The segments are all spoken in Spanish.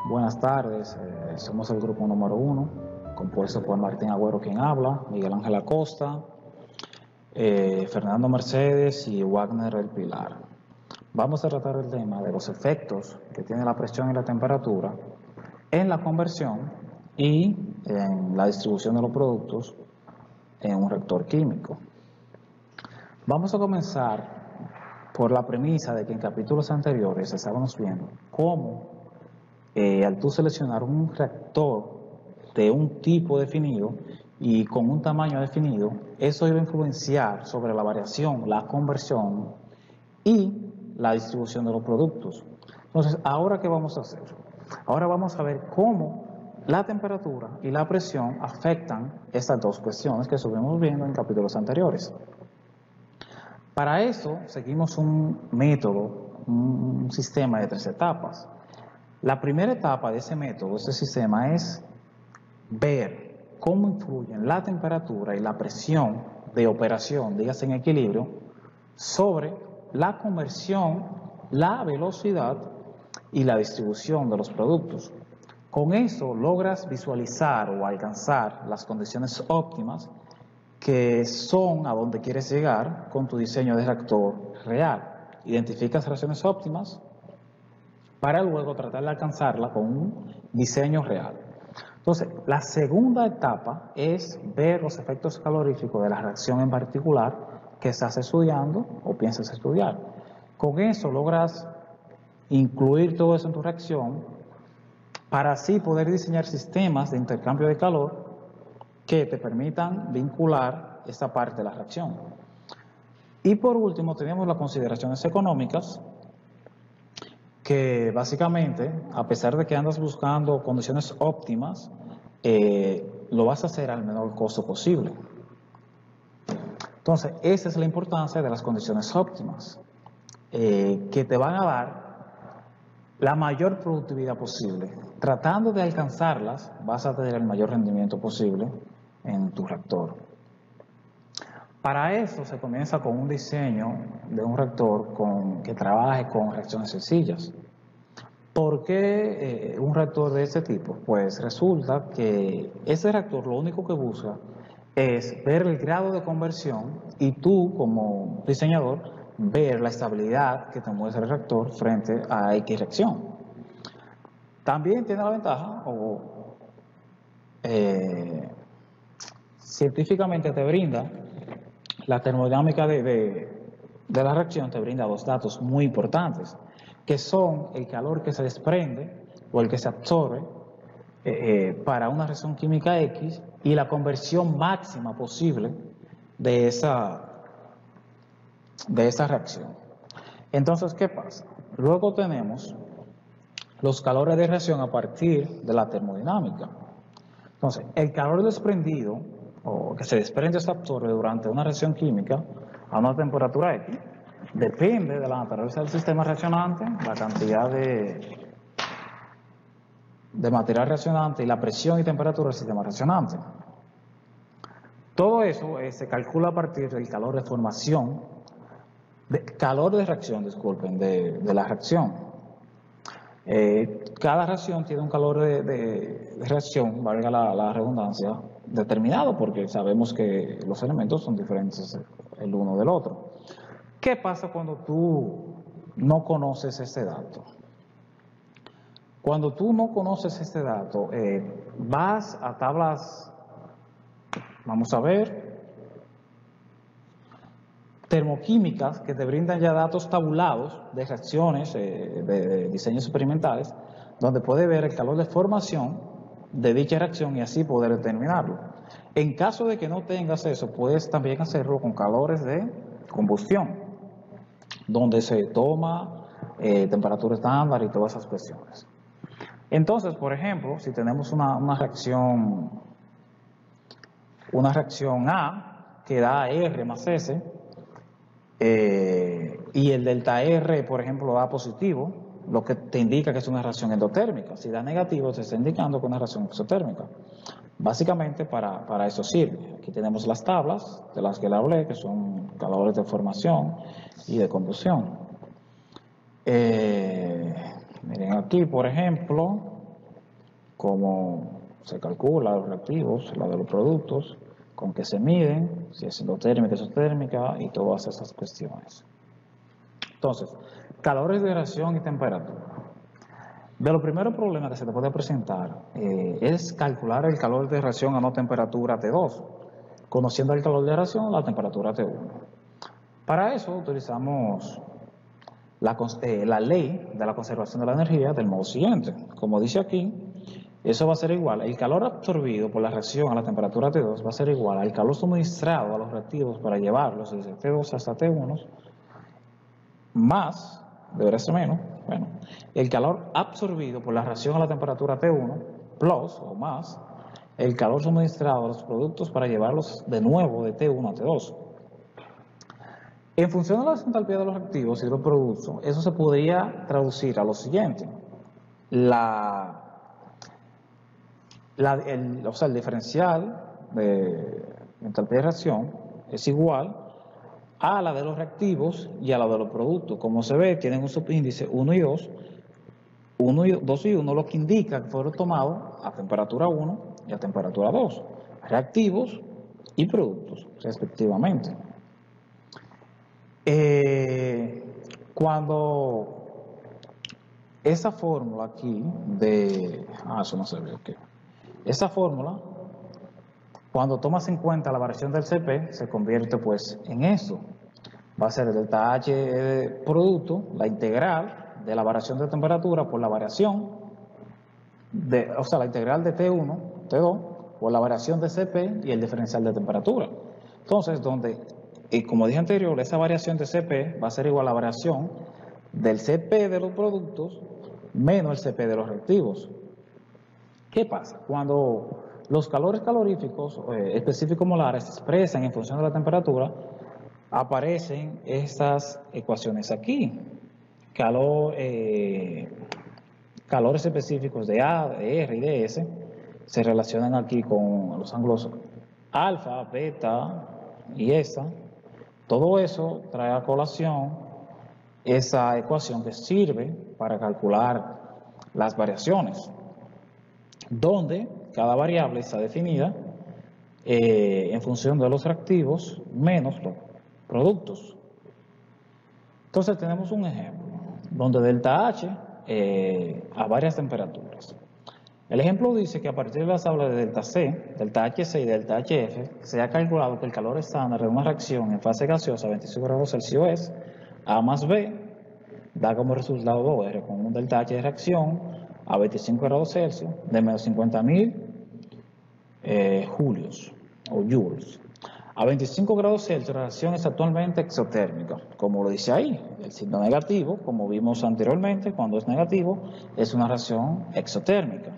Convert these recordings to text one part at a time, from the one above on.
Buenas tardes, somos el grupo número 1, compuesto por Martín Agüero quien habla, Miguel Ángel Acosta, Fernando Mercedes y Wagner El Pilar. Vamos a tratar el tema de los efectos que tiene la presión y la temperatura en la conversión y en la distribución de los productos en un reactor químico. Vamos a comenzar por la premisa de que en capítulos anteriores estábamos viendo cómo al tú seleccionar un reactor de un tipo definido y con un tamaño definido, eso iba a influenciar sobre la variación, la conversión y la distribución de los productos. Entonces, ¿ahora qué vamos a hacer? Ahora vamos a ver cómo la temperatura y la presión afectan estas dos cuestiones que estuvimos viendo en capítulos anteriores. Para eso, seguimos un método, un sistema de 3 etapas. La primera etapa de ese método, ese sistema, es ver cómo influyen la temperatura y la presión de operación, dígase en equilibrio, sobre la conversión, la velocidad y la distribución de los productos. Con eso logras visualizar o alcanzar las condiciones óptimas que son a donde quieres llegar con tu diseño de reactor real. Identificas reacciones óptimas para luego tratar de alcanzarla con un diseño real. Entonces, la segunda etapa es ver los efectos caloríficos de la reacción en particular que estás estudiando o piensas estudiar. Con eso logras incluir todo eso en tu reacción para así poder diseñar sistemas de intercambio de calor que te permitan vincular esta parte de la reacción. Y por último tenemos las consideraciones económicas, que básicamente, a pesar de que andas buscando condiciones óptimas, lo vas a hacer al menor costo posible. Entonces, esa es la importancia de las condiciones óptimas, que te van a dar la mayor productividad posible. Tratando de alcanzarlas, vas a tener el mayor rendimiento posible en tu reactor. Para eso se comienza con un diseño de un reactor que trabaje con reacciones sencillas. ¿Por qué un reactor de este tipo? Pues resulta que ese reactor lo único que busca es ver el grado de conversión y tú como diseñador ver la estabilidad que te muestra el reactor frente a X reacción. También tiene la ventaja, científicamente te brinda la termodinámica de la reacción, te brinda 2 datos muy importantes, que son el calor que se desprende o el que se absorbe para una reacción química X y la conversión máxima posible de esa reacción. Entonces, ¿qué pasa? Luego tenemos los calores de reacción a partir de la termodinámica. Entonces, el calor desprendido o que se desprende o se absorbe durante una reacción química a una temperatura X depende de la naturaleza del sistema reaccionante, la cantidad de material reaccionante y la presión y temperatura del sistema reaccionante. Todo eso se calcula a partir del calor de formación, calor de reacción, disculpen, de la reacción. Cada reacción tiene un calor de reacción, valga la redundancia, determinado, porque sabemos que los elementos son diferentes el uno del otro. ¿Qué pasa cuando tú no conoces este dato? Cuando tú no conoces este dato, vas a tablas, vamos a ver, termoquímicas que te brindan ya datos tabulados de reacciones, de diseños experimentales, donde puedes ver el calor de formación de dicha reacción y así poder determinarlo. En caso de que no tengas eso, puedes también hacerlo con calores de combustión, donde se toma temperatura estándar y todas esas cuestiones. Entonces, por ejemplo, si tenemos una reacción A que da R más S, y el delta R, por ejemplo, da positivo, lo que te indica que es una reacción endotérmica. Si da negativo, te está indicando que es una reacción exotérmica. Básicamente para eso sirve. Aquí tenemos las tablas de las que le hablé, que son calores de formación y de combustión. Miren aquí, por ejemplo, cómo se calcula los reactivos, la de los productos, con qué se miden, si es endotérmica, exotérmica y todas esas cuestiones. Entonces, calores de reacción y temperatura. De los primeros problemas que se te puede presentar es calcular el calor de reacción a una temperatura T2, conociendo el calor de reacción a la temperatura T1. Para eso utilizamos la ley de la conservación de la energía del modo siguiente. Como dice aquí, eso va a ser igual, el calor absorbido por la reacción a la temperatura T2 va a ser igual al calor suministrado a los reactivos para llevarlos desde T2 hasta T1, más, debería ser menos, bueno, el calor absorbido por la reacción a la temperatura T1, plus o más, el calor suministrado a los productos para llevarlos de nuevo de T1 a T2. En función de la entalpía de los reactivos y de los productos, eso se podría traducir a lo siguiente. El diferencial de entalpía de reacción es igual a la de los reactivos y a la de los productos. Como se ve, tienen un subíndice 1 y 2. 2 y 1, lo que indica que fueron tomados a temperatura 1 y a temperatura 2. Reactivos y productos, respectivamente. Cuando esa fórmula aquí de... eso no se ve, ok. Esa fórmula, cuando tomas en cuenta la variación del CP, se convierte pues en eso. Va a ser el delta H de producto, la integral de la variación de temperatura por la variación, la integral de T1, T2, por la variación de CP y el diferencial de temperatura. Entonces, como dije anterior, esa variación de CP va a ser igual a la variación del CP de los productos menos el CP de los reactivos. ¿Qué pasa? Cuando los calores caloríficos específicos molares se expresan en función de la temperatura, aparecen estas ecuaciones aquí. Calores específicos de A, de R y de S se relacionan aquí con los ángulos alfa, beta y esta. Todo eso trae a colación esa ecuación que sirve para calcular las variaciones, donde cada variable está definida en función de los reactivos menos los productos. Entonces tenemos un ejemplo donde delta H a varias temperaturas. El ejemplo dice que a partir de las tablas de delta C, delta HC y delta HF, se ha calculado que el calor estándar de una reacción en fase gaseosa a 25 grados Celsius es A más B, da como resultado 2R con un delta H de reacción a 25 grados Celsius de menos 50.000 julios o joules. A 25 grados Celsius la reacción es actualmente exotérmica, como lo dice ahí, el signo negativo, como vimos anteriormente, cuando es negativo, es una reacción exotérmica.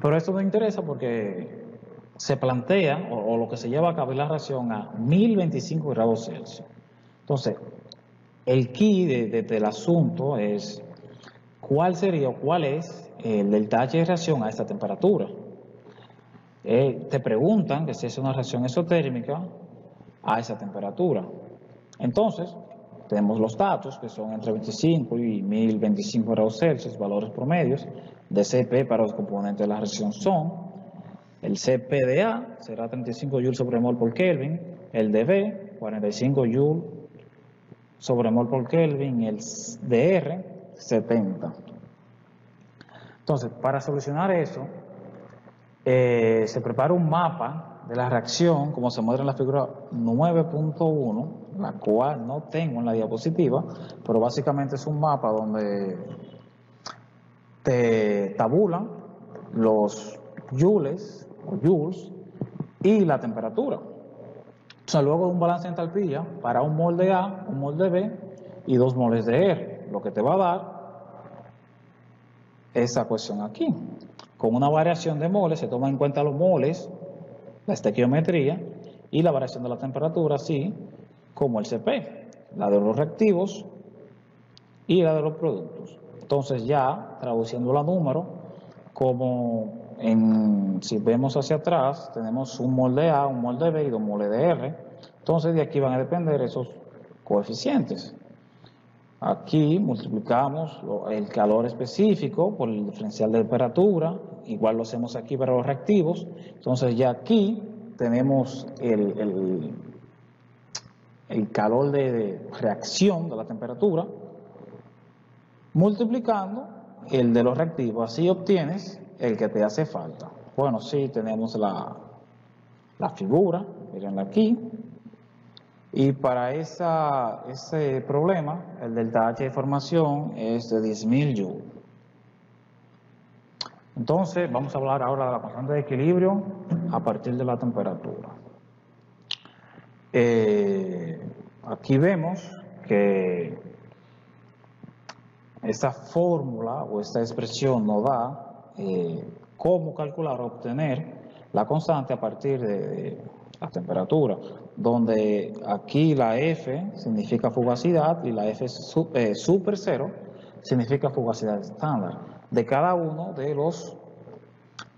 Pero esto nos interesa porque se plantea, o lo que se lleva a cabo es la reacción a 1025 grados Celsius. Entonces, el key del asunto es cuál es el delta H de reacción a esta temperatura. Te preguntan que si es una reacción exotérmica a esa temperatura. Entonces, tenemos los datos que son entre 25 y 1025 grados Celsius, valores promedios de CP para los componentes de la reacción son, el CP de A será 35 joules sobre mol por Kelvin, el de B 45 joules sobre mol por Kelvin y el de R 70. Entonces, para solucionar eso, se prepara un mapa de la reacción, como se muestra en la figura 9.1, la cual no tengo en la diapositiva, pero básicamente es un mapa donde te tabulan los joules y la temperatura. Entonces, luego un balance de entalpía para un mol de A, un mol de B y 2 moles de R, lo que te va a dar esa cuestión aquí. Con una variación de moles se toma en cuenta los moles, la estequiometría y la variación de la temperatura, así como el CP, la de los reactivos y la de los productos. Entonces ya traduciendo a números, si vemos hacia atrás, tenemos un mol de A, un mol de B y 2 moles de R. Entonces de aquí van a depender esos coeficientes. Aquí multiplicamos el calor específico por el diferencial de temperatura, igual lo hacemos aquí para los reactivos. Entonces ya aquí tenemos el calor de reacción de la temperatura, multiplicando el de los reactivos, así obtienes el que te hace falta. Bueno, sí, tenemos la figura, mirenla aquí, y para ese problema, el delta H de formación es de 10.000 joules. Entonces, vamos a hablar ahora de la constante de equilibrio a partir de la temperatura. Aquí vemos que esta fórmula o esta expresión nos da cómo calcular o obtener la constante a partir de la temperatura, donde aquí la F significa fugacidad y la F super cero significa fugacidad estándar. De cada uno de los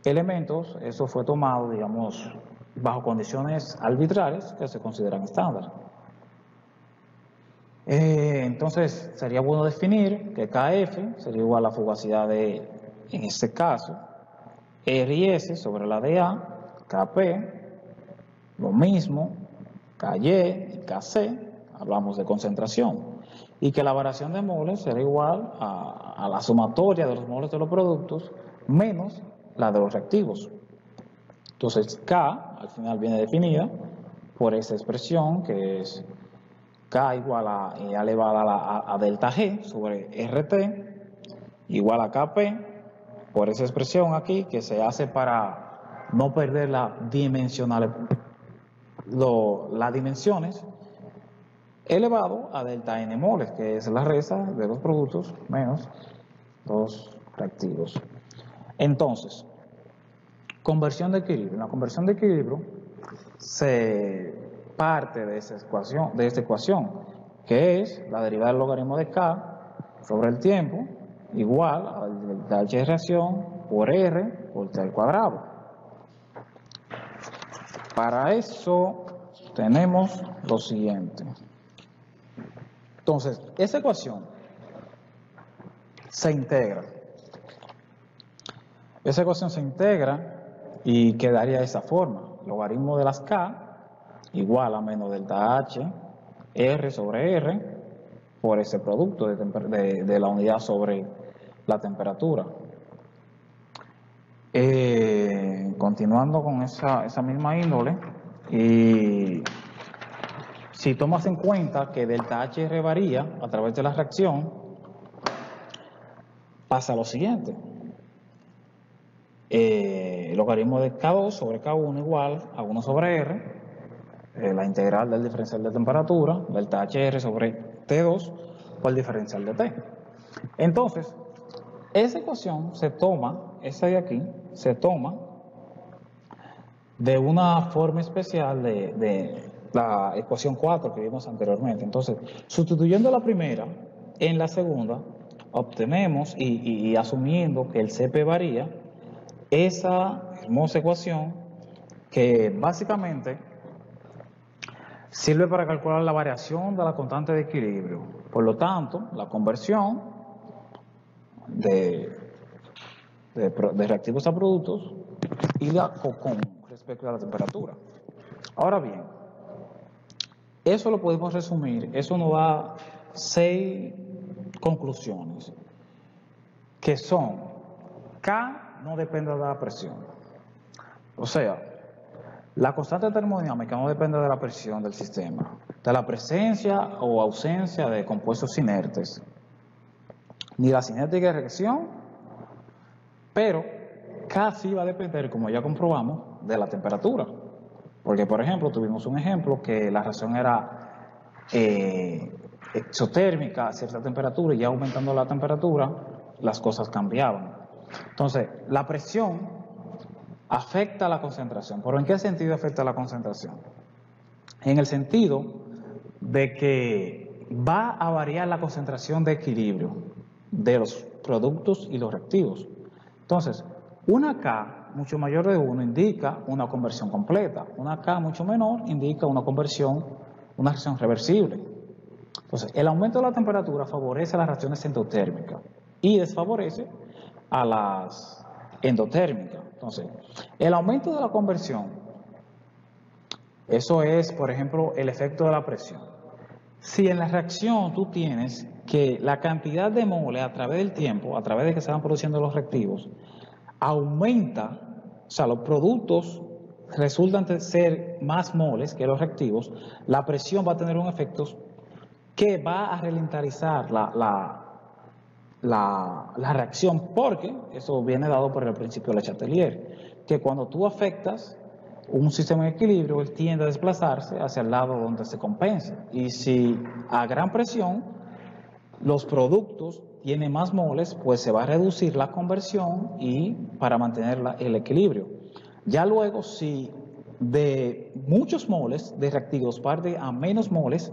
elementos, eso fue tomado, digamos, bajo condiciones arbitrarias que se consideran estándar. Entonces, sería bueno definir que KF sería igual a la fugacidad de, en este caso, R y S sobre la de A, KP, lo mismo, KY y KC, hablamos de concentración, y que la variación de moles será igual a la sumatoria de los moles de los productos menos la de los reactivos. Entonces, K al final viene definida por esa expresión que es K igual a E elevada a delta G sobre RT igual a KP por esa expresión aquí que se hace para no perder las dimensiones elevado a delta N moles, que es la resta de los productos menos los reactivos. Entonces, conversión de equilibrio. En la conversión de equilibrio se parte de esta ecuación, que es la derivada del logaritmo de K sobre el tiempo igual al delta H de reacción por R por T al cuadrado. Para eso tenemos lo siguiente. Entonces, esa ecuación se integra. Esa ecuación se integra y quedaría de esa forma. Logaritmo de las K igual a menos delta H R sobre R por ese producto de la unidad sobre la temperatura. Continuando con esa misma índole, y si tomas en cuenta que delta HR varía a través de la reacción, pasa lo siguiente. El logaritmo de K2 sobre K1 igual a 1 sobre R, la integral del diferencial de temperatura, delta HR sobre T2 por el diferencial de T. Entonces, esa ecuación se toma, esa de aquí, se toma de una forma especial de la ecuación 4 que vimos anteriormente. Entonces, sustituyendo la primera en la segunda, obtenemos, y asumiendo que el CP varía, esa hermosa ecuación que básicamente sirve para calcular la variación de la constante de equilibrio. Por lo tanto, la conversión de reactivos a productos y con respecto a la temperatura. Ahora bien, eso lo podemos resumir, eso nos da 6 conclusiones, que son: K no depende de la presión. O sea, la constante termodinámica no depende de la presión del sistema, de la presencia o ausencia de compuestos inertes, ni la cinética de reacción, pero K sí va a depender, como ya comprobamos, de la temperatura. Porque, por ejemplo, tuvimos un ejemplo que la reacción era exotérmica a cierta temperatura y ya aumentando la temperatura, las cosas cambiaban. Entonces, la presión afecta a la concentración. ¿Pero en qué sentido afecta a la concentración? En el sentido de que va a variar la concentración de equilibrio de los productos y los reactivos. Entonces, una K mucho mayor de 1 indica una conversión completa. Una K mucho menor indica una conversión, una reacción reversible. Entonces, el aumento de la temperatura favorece a las reacciones endotérmicas y desfavorece a las endotérmicas. Entonces, el aumento de la conversión, eso es, por ejemplo, el efecto de la presión. Si en la reacción tú tienes que la cantidad de moles a través del tiempo, a través de que se van produciendo los reactivos, aumenta, o sea, los productos resultan de ser más moles que los reactivos, la presión va a tener un efecto que va a ralentizar la reacción, porque eso viene dado por el principio de Le Chatelier, que cuando tú afectas un sistema en equilibrio, él tiende a desplazarse hacia el lado donde se compensa. Y si a gran presión los productos tienen más moles, pues se va a reducir la conversión y para mantener el equilibrio. Ya luego, si de muchos moles de reactivos parte a menos moles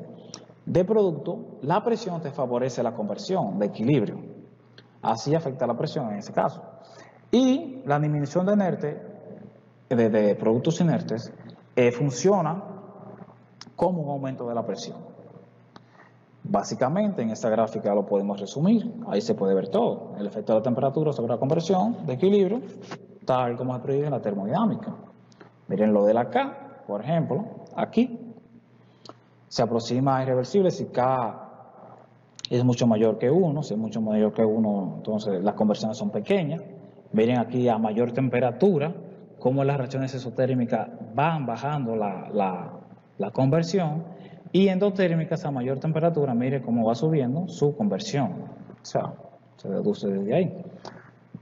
de producto, la presión te favorece la conversión de equilibrio. Así afecta la presión en ese caso. Y la disminución de productos inertes funciona como un aumento de la presión. Básicamente, en esta gráfica lo podemos resumir. Ahí se puede ver todo. El efecto de la temperatura sobre la conversión de equilibrio, tal como se predice en la termodinámica. Miren lo de la K, por ejemplo, aquí. Se aproxima a irreversible si K es mucho mayor que 1. Si es mucho mayor que 1, entonces las conversiones son pequeñas. Miren aquí a mayor temperatura, cómo las reacciones exotérmicas van bajando la conversión, y endotérmicas a mayor temperatura, mire cómo va subiendo su conversión. O sea, se deduce desde ahí.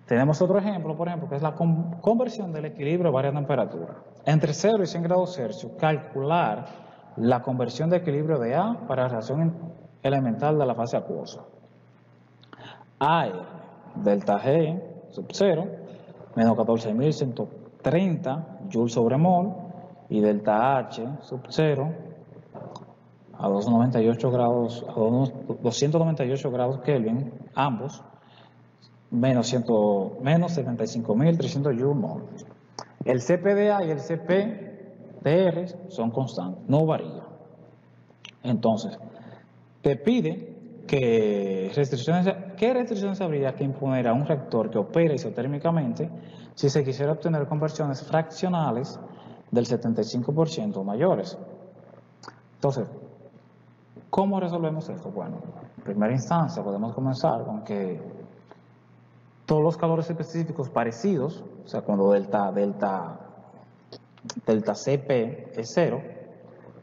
Tenemos otro ejemplo, por ejemplo, que es la conversión del equilibrio a varias temperaturas. Entre 0 y 100 grados Celsius, calcular la conversión de equilibrio de A para la reacción elemental de la fase acuosa. AR, delta G, sub 0, menos 14.130 joules sobre mol, y delta H, sub 0, a 298 grados, a 298 grados Kelvin, ambos, menos 75.300 joules mol. El CPDA y el CPDR son constantes, no varían. Entonces, te pide ¿qué restricciones habría que imponer a un reactor que opere isotérmicamente si se quisiera obtener conversiones fraccionales del 75% o mayores? Entonces, ¿cómo resolvemos esto? Bueno, en primera instancia podemos comenzar con que todos los calores específicos parecidos, o sea, cuando delta Cp es 0,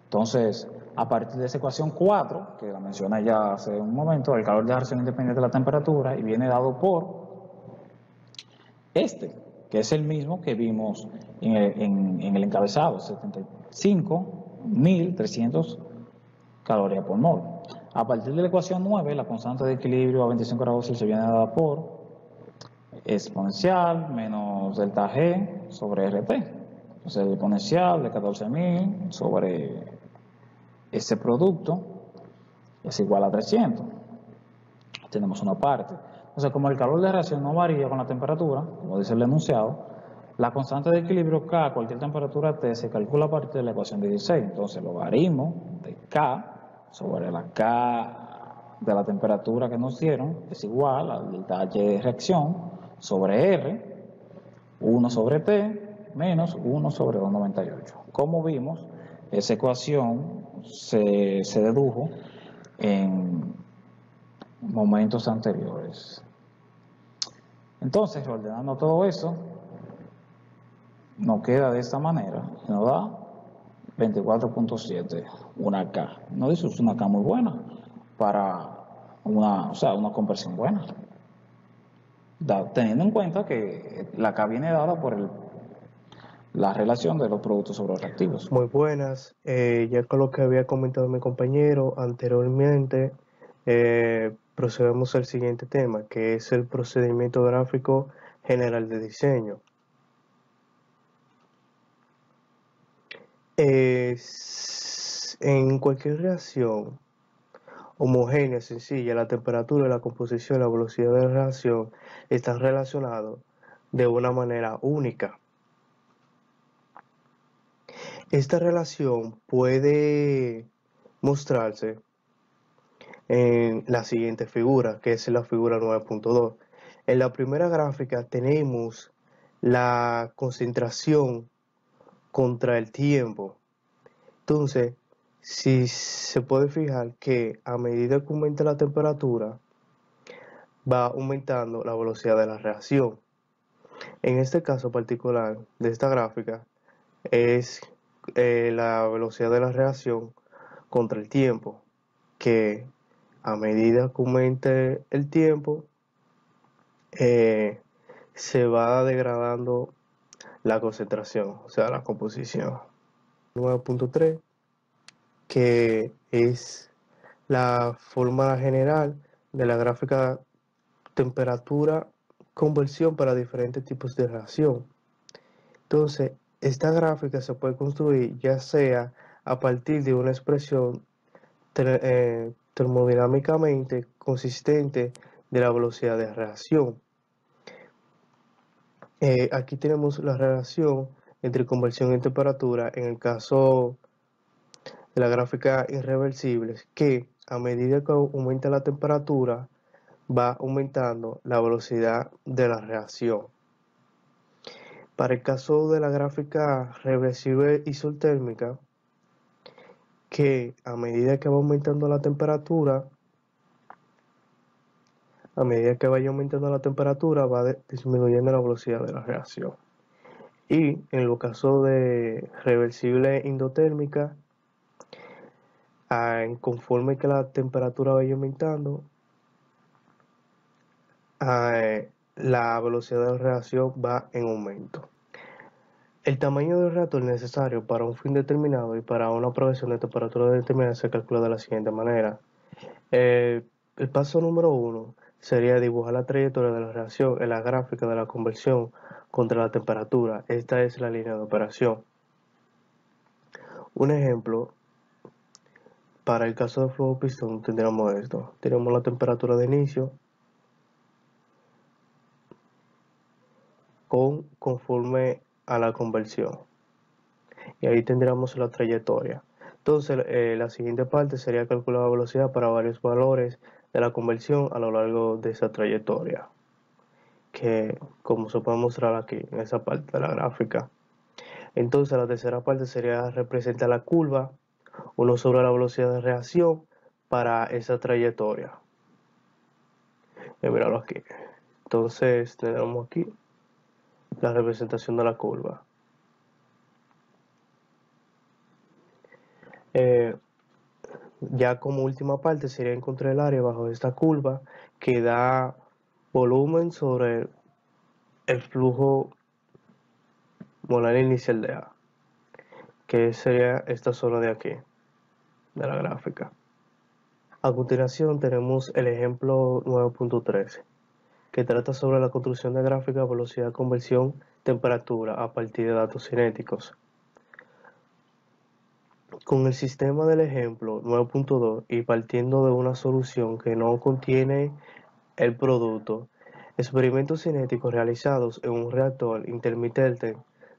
entonces, a partir de esa ecuación 4, que la mencioné ya hace un momento, el calor de la reacción independiente de la temperatura, y viene dado por este, que es el mismo que vimos en el encabezado, 75.300 calorías por mol. A partir de la ecuación 9, la constante de equilibrio a 25 grados Celsius viene dada por exponencial menos delta G sobre RT. Entonces, el exponencial de 14.000 sobre ese producto es igual a 300. Tenemos una parte. Entonces, como el calor de reacción no varía con la temperatura, como dice el enunciado, la constante de equilibrio K a cualquier temperatura T se calcula a partir de la ecuación 16. Entonces, el logaritmo de K sobre la K de la temperatura que nos dieron es igual al delta H de reacción sobre R, 1 sobre T, menos 1 sobre 298. Como vimos, esa ecuación se dedujo en momentos anteriores. Entonces, ordenando todo eso, nos queda de esta manera, nos da 24.7, una K. No, eso es una K muy buena para una conversión buena. Teniendo en cuenta que la K viene dada por la relación de los productos sobre los reactivos. Muy buenas. Ya con lo que había comentado mi compañero anteriormente, procedemos al siguiente tema, que es el procedimiento gráfico general de diseño. En cualquier reacción homogénea, sencilla, la temperatura, la composición, la velocidad de la reacción están relacionados de una manera única. Esta relación puede mostrarse en la siguiente figura, que es la figura 9.2. En la primera gráfica tenemos la concentración contra el tiempo. Entonces, si se puede fijar que a medida que aumenta la temperatura, va aumentando la velocidad de la reacción. En este caso particular de esta gráfica es la velocidad de la reacción contra el tiempo, que a medida que aumente el tiempo, se va degradando la concentración, o sea, la composición. 9.3, que es la forma general de la gráfica temperatura conversión para diferentes tipos de reacción. Entonces, esta gráfica se puede construir ya sea a partir de una expresión termodinámicamente consistente de la velocidad de reacción. Aquí tenemos la relación entre conversión y temperatura en el caso de la gráfica irreversible, que a medida que aumenta la temperatura va aumentando la velocidad de la reacción. Para el caso de la gráfica reversible isotérmica, que a medida que va aumentando la temperatura, a medida que vaya aumentando la temperatura, va disminuyendo la velocidad de la reacción. Y en los casos de reversible endotérmica, conforme que la temperatura vaya aumentando, la velocidad de la reacción va en aumento. El tamaño del reactor necesario para un fin determinado y para una progresión de temperatura determinada se calcula de la siguiente manera. El paso número 1 sería dibujar la trayectoria de la reacción en la gráfica de la conversión contra la temperatura. Esta es la línea de operación. Un ejemplo, para el caso de flujo pistón tendríamos esto. Tenemos la temperatura de inicio conforme a la conversión. Y ahí tendríamos la trayectoria. Entonces, la siguiente parte sería calcular la velocidad para varios valores de la conversión a lo largo de esa trayectoria, que como se puede mostrar aquí en esa parte de la gráfica. Entonces, la tercera parte sería representar la curva 1 sobre la velocidad de reacción para esa trayectoria. Míralo aquí. Entonces, tenemos aquí la representación de la curva. Ya como última parte sería encontrar el área bajo esta curva que da volumen sobre el flujo molar inicial de A, que sería esta zona de aquí, de la gráfica. A continuación tenemos el ejemplo 9.13, que trata sobre la construcción de gráfica, velocidad, conversión, temperatura a partir de datos cinéticos. Con el sistema del ejemplo 9.2 y partiendo de una solución que no contiene el producto, experimentos cinéticos realizados en un reactor intermitente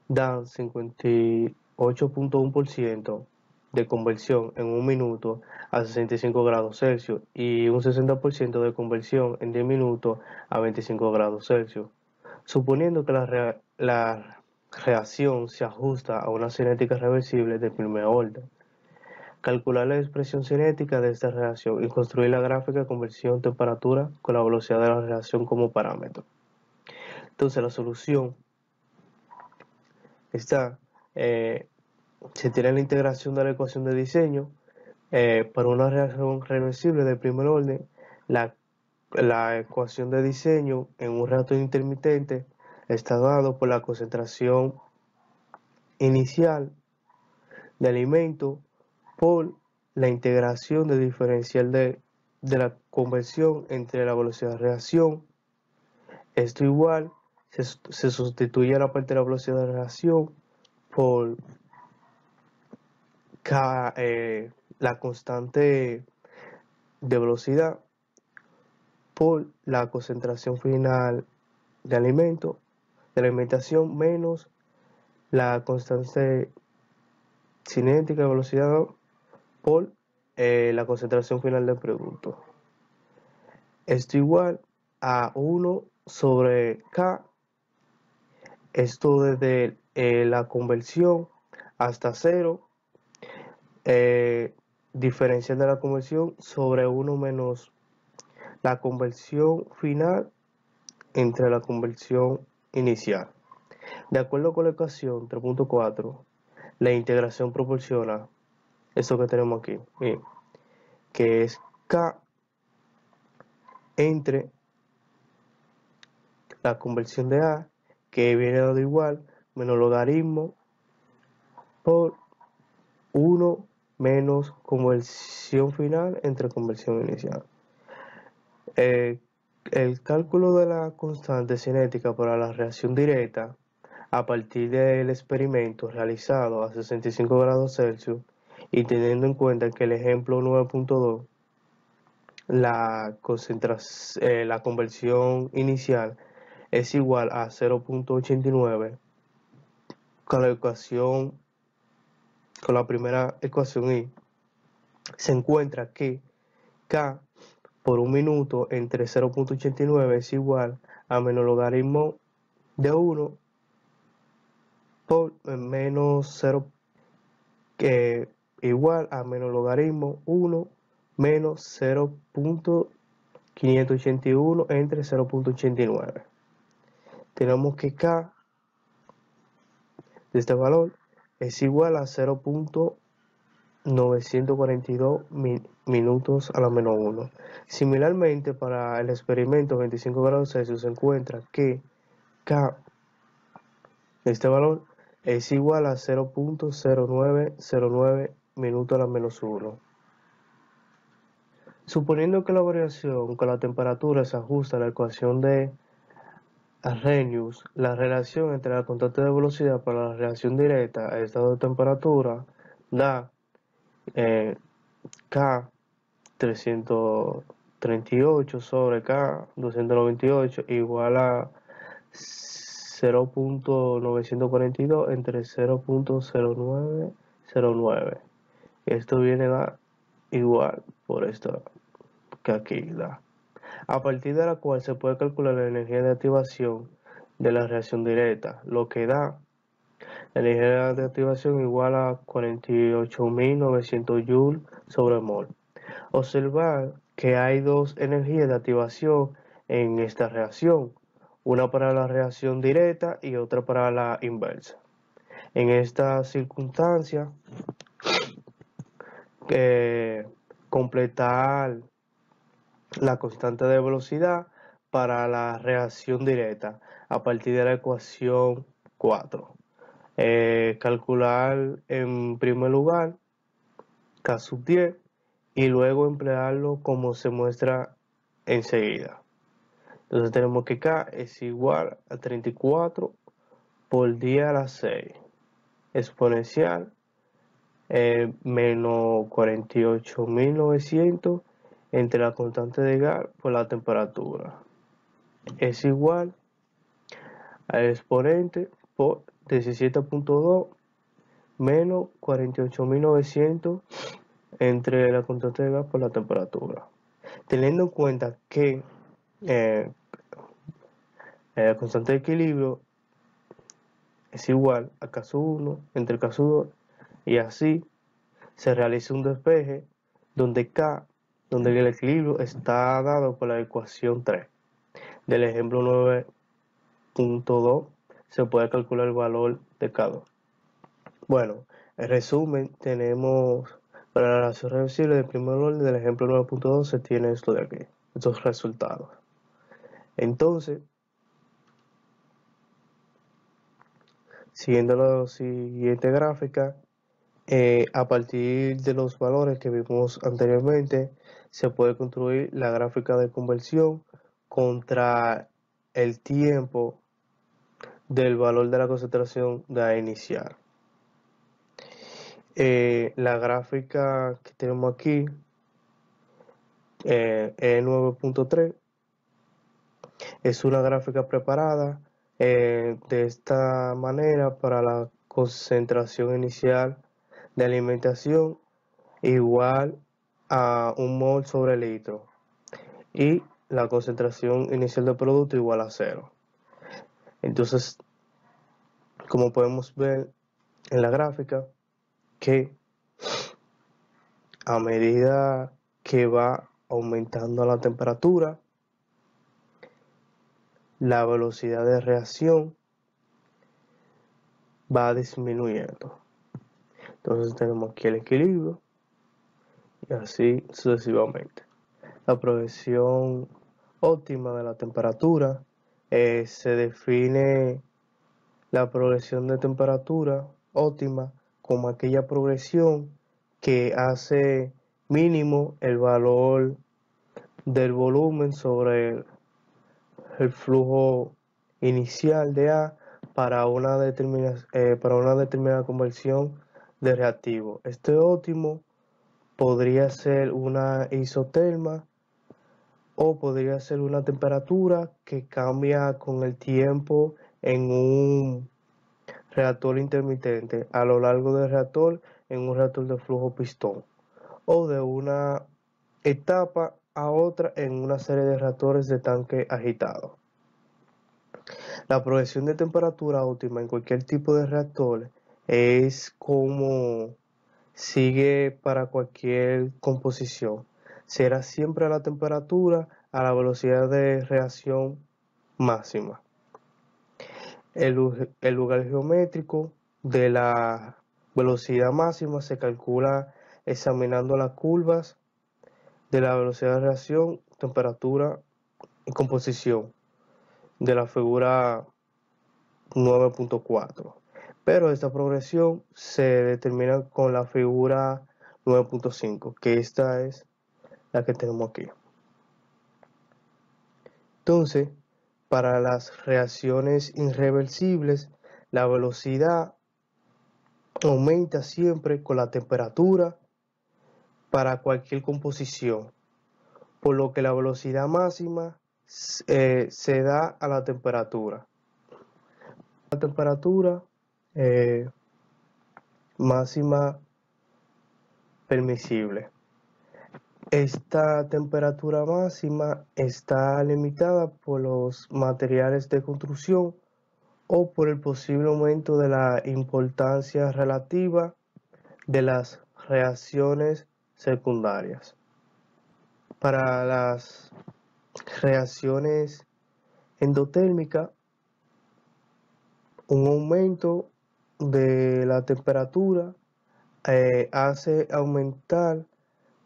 dan 58.1% de conversión en un minuto a 65 grados Celsius y un 60% de conversión en 10 minutos a 25 grados Celsius. Suponiendo que la reacción se ajusta a una cinética reversible de primer orden. Calcular la expresión cinética de esta reacción y construir la gráfica de conversión temperatura con la velocidad de la reacción como parámetro. Entonces la solución está, se tiene la integración de la ecuación de diseño para una reacción reversible de primer orden. La ecuación de diseño en un reactor intermitente está dado por la concentración inicial de alimento por la integración del diferencial de la conversión entre la velocidad de reacción. Esto igual se sustituye a la parte de la velocidad de reacción por la constante de velocidad por la concentración final de alimento, de alimentación, menos la constante cinética de velocidad por la concentración final del producto. Esto igual a 1 sobre K, esto desde la conversión hasta 0, diferencial de la conversión sobre 1 menos la conversión final entre la conversión inicial. De acuerdo con la ecuación 3.4, la integración proporciona eso que tenemos aquí, que es K entre la conversión de A, que viene dado igual, menos logaritmo por 1 menos conversión final entre conversión inicial. El cálculo de la constante cinética para la reacción directa a partir del experimento realizado a 65 grados Celsius y teniendo en cuenta que el ejemplo 9.2, la conversión inicial es igual a 0.89, con la primera ecuación y se encuentra que K por un minuto entre 0.89 es igual a menos logaritmo de 1 por menos 0, que igual a menos logaritmo 1 menos 0.581 entre 0.89. Tenemos que K de este valor es igual a 0.942 minutos a la menos 1. Similarmente, para el experimento 25 grados Celsius se encuentra que K de este valor es igual a 0.0909 minutos a la menos 1. Suponiendo que la variación con la temperatura se ajusta a la ecuación de Arrhenius, la relación entre la constante de velocidad para la reacción directa a estado de temperatura da K 338 sobre K 298 igual a 0.942 entre 0.0909. Esto viene a igual por esto que aquí da. A partir de la cual se puede calcular la energía de activación de la reacción directa, lo que da la energía de activación igual a 48.900 joules sobre mol. Observar que hay dos energías de activación en esta reacción, una para la reacción directa y otra para la inversa. En esta circunstancia, completar la constante de velocidad para la reacción directa a partir de la ecuación 4. Calcular en primer lugar K sub 10 y luego emplearlo como se muestra enseguida. Entonces tenemos que K es igual a 34 por 10 a la 6 exponencial menos 48.900 entre la constante de Gauss por la temperatura. Es igual al exponente por 17.2 menos 48.900 entre la constante de Gauss por la temperatura. Teniendo en cuenta que la constante de equilibrio es igual a K sub 1 entre K sub 2 y así se realiza un despeje donde el equilibrio está dado por la ecuación 3. Del ejemplo 9.2 se puede calcular el valor de K2. Bueno, en resumen, tenemos para la relación reversible del primer orden del ejemplo 9.2 se tiene esto de aquí, estos resultados. Entonces, siguiendo la siguiente gráfica, a partir de los valores que vimos anteriormente, se puede construir la gráfica de conversión contra el tiempo del valor de la concentración de A inicial. La gráfica que tenemos aquí, E9.3, es una gráfica preparada de esta manera para la concentración inicial de alimentación igual a 1 mol sobre litro y la concentración inicial del producto igual a 0. Entonces, como podemos ver en la gráfica, que a medida que va aumentando la temperatura, la velocidad de reacción va disminuyendo. Entonces tenemos aquí el equilibrio y así sucesivamente. La progresión óptima de la temperatura se define la progresión de temperatura óptima como aquella progresión que hace mínimo el valor del volumen sobre el flujo inicial de A para una determinada conversión de reactivo. Este óptimo podría ser una isoterma o podría ser una temperatura que cambia con el tiempo en un reactor intermitente a lo largo del reactor en un reactor de flujo pistón o de una etapa a otra en una serie de reactores de tanque agitado. La progresión de temperatura óptima en cualquier tipo de reactor es como sigue para cualquier composición. Será siempre a la temperatura a la velocidad de reacción máxima. El lugar geométrico de la velocidad máxima se calcula examinando las curvas de la velocidad de reacción, temperatura y composición de la figura 9.4. Pero esta progresión se determina con la figura 9.5, que esta es la que tenemos aquí. Entonces, para las reacciones irreversibles, la velocidad aumenta siempre con la temperatura para cualquier composición, por lo que la velocidad máxima se da a la temperatura. La temperatura máxima permisible. Esta temperatura máxima está limitada por los materiales de construcción o por el posible aumento de la importancia relativa de las reacciones secundarias. Para las reacciones endotérmicas, un aumento de la temperatura hace aumentar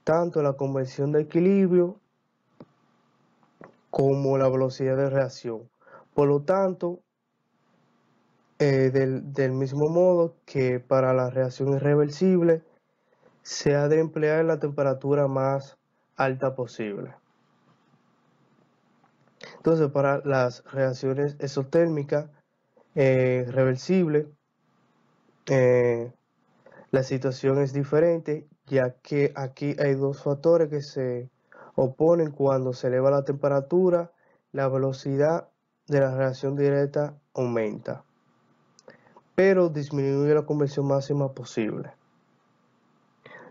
tanto la conversión de equilibrio como la velocidad de reacción. Por lo tanto, del mismo modo que para la reacción irreversible, se ha de emplear la temperatura más alta posible. Entonces, para las reacciones exotérmicas reversibles, la situación es diferente, ya que aquí hay dos factores que se oponen. Cuando se eleva la temperatura, la velocidad de la reacción directa aumenta, pero disminuye la conversión máxima posible.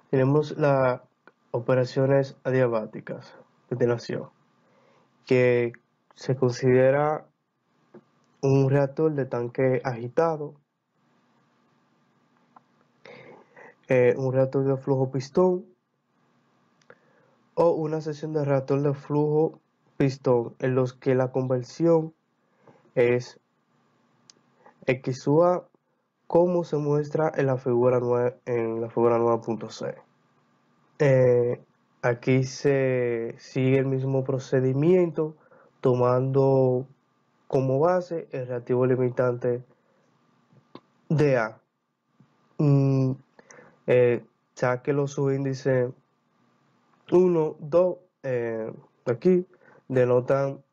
Tenemos las operaciones adiabáticas a continuación, que se considera un reactor de tanque agitado, un reactor de flujo pistón o una sección de reactor de flujo pistón en los que la conversión es XUA, como se muestra en la figura 9.6. Aquí se sigue el mismo procedimiento, tomando como base el reactivo limitante de A, ya que los subíndices 1, 2 aquí denotan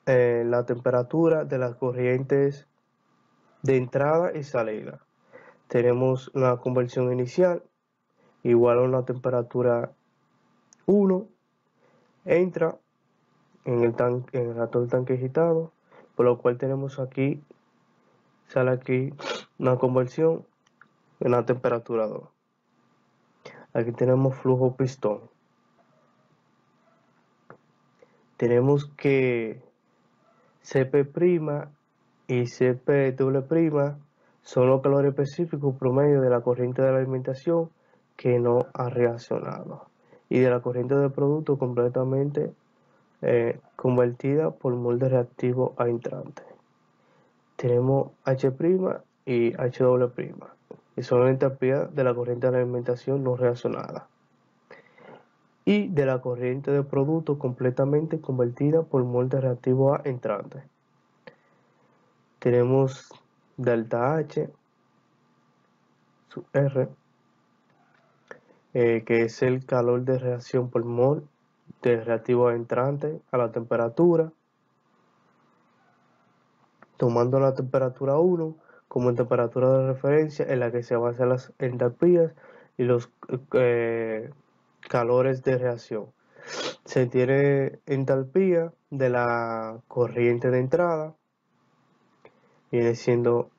la temperatura de las corrientes de entrada y salida. Tenemos una conversión inicial igual a una temperatura 1, entra en el reactor del tanque agitado, por lo cual tenemos aquí, sale aquí una conversión en la temperatura 2. Aquí tenemos flujo pistón. tenemos que Cp' y Cp" son los calores específicos promedio de la corriente de la alimentación que no ha reaccionado y de la corriente de producto completamente convertida por molde reactivo a entrante. Tenemos H' y H', y son la entropía de la corriente de la alimentación no reaccionada y de la corriente de producto completamente convertida por molde reactivo a entrante. Tenemos delta H sub R, que es el calor de reacción por mol de reactivo a entrante a la temperatura, tomando la temperatura 1 como temperatura de referencia en la que se basan las entalpías y los calores de reacción. Se tiene entalpía de la corriente de entrada, viene siendo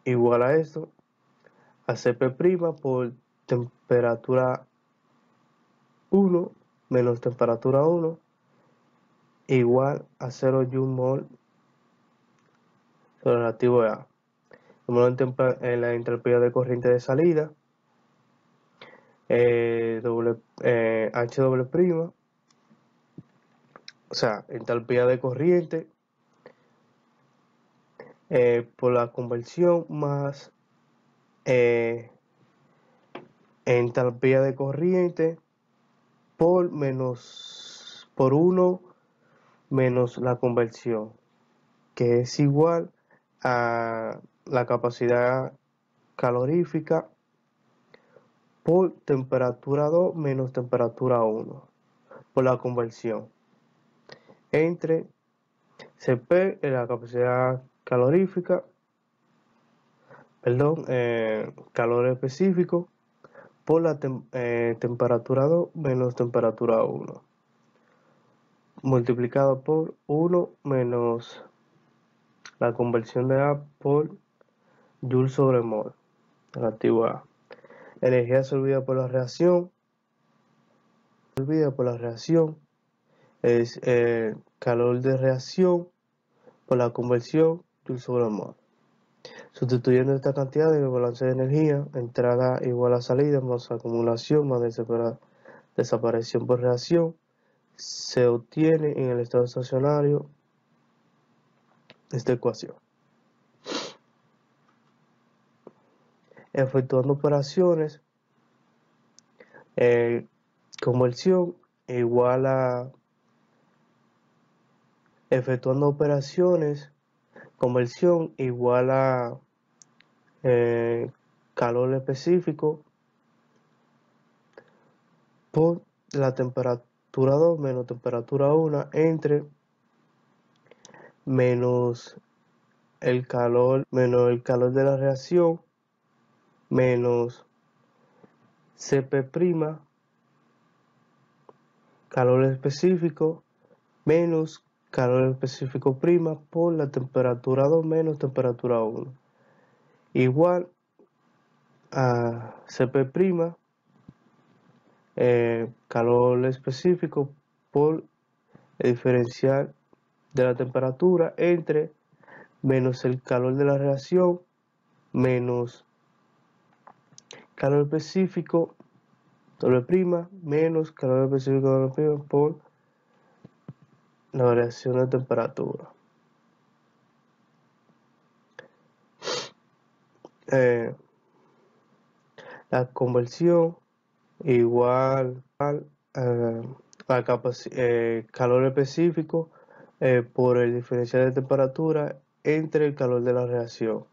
igual a esto, a Cp' por temperatura 1 menos temperatura 1 igual a 0 Joule mol relativo a. En la entropía de corriente de salida, H', o sea, entalpía de corriente por la conversión más entalpía de corriente por 1 menos la conversión, que es igual a la capacidad calorífica por temperatura 2 menos temperatura 1 por la conversión entre Cp en la capacidad calorífica, calor específico por la temperatura 2 menos temperatura 1 multiplicado por 1 menos la conversión de A por Joule sobre mol relativo a. Energía absorbida por la reacción es calor de reacción por la conversión Joule sobre mol. Sustituyendo esta cantidad en el balance de energía, entrada igual a salida más acumulación más desaparición por reacción, se obtiene en el estado estacionario esta ecuación. Efectuando operaciones, conversión igual a efectuando operaciones, conversión igual a calor específico por la temperatura 2 menos temperatura 1 entre menos el calor de la reacción menos Cp', calor específico menos calor específico prima por la temperatura 2 menos temperatura 1 igual a Cp', calor específico por el diferencial de la temperatura entre menos el calor de la reacción menos calor específico W' menos calor específico W' por la variación de temperatura. La conversión igual a calor específico por el diferencial de temperatura entre el calor de la reacción,